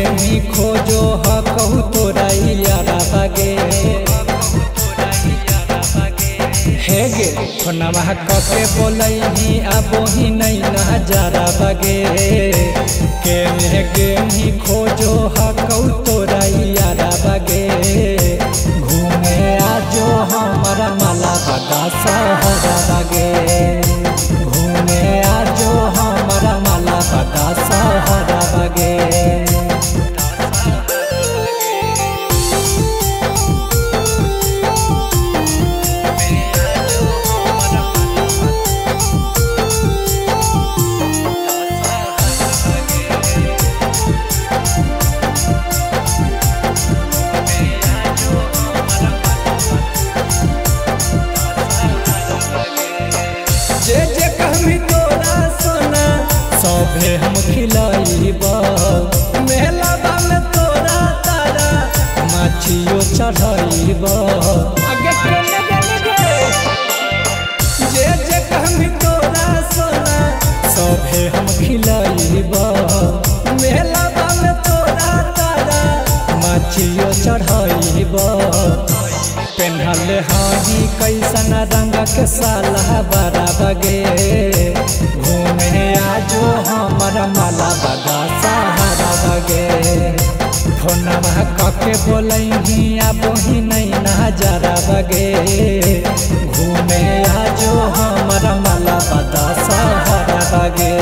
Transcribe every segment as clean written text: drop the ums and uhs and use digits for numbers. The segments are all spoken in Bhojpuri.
गेमी खोजो ह कहू तोरा यारा बगे हे गे फोनवा कके बोलही आबो ही नहीं नजारा बगे गेमी खोजो ह कहू तोरा यारा बगे घूमे आजो हमारा माला बगा सहरा बगे घूमे आजो हमारा माला बगा सहरा बगे जे कहमी तोरा सोना सभे हम खिलाइब मेला में तोरा तारा माछियो चढ़ाइब जे कहमी तोरा सोना सभे हम खिलाइब मेला में तोरा तारा माछियो चढ़ाइब पेन्हल हाही कैसन रंग के साला बड़ा बगे घूमे आजो हमारा माला बगा सहारा बगे फोनवा कके बोलही आबो ही नहीं नजारा बगे घूमे आजो हमारा माला बगा सहारा बगे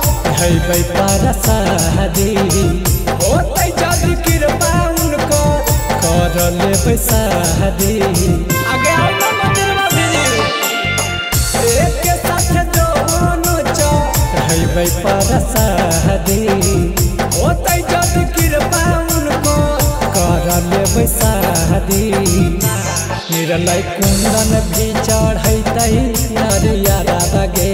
पारा शादी होते जब कृपा उनको कर ले शादी आगे एक साथ दोनों चढ़े पारा शादी होते जब कृपा उनको कर ले शादी निरलय कुंदन भी चढ़ते यारा बगे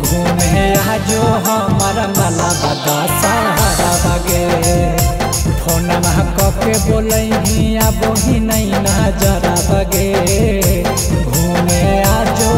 घूमे आजो हमारा माला बगा सहारा बगे फोनवा कके बोलही आबो ही नहीं नजारा बगे घूमे आजो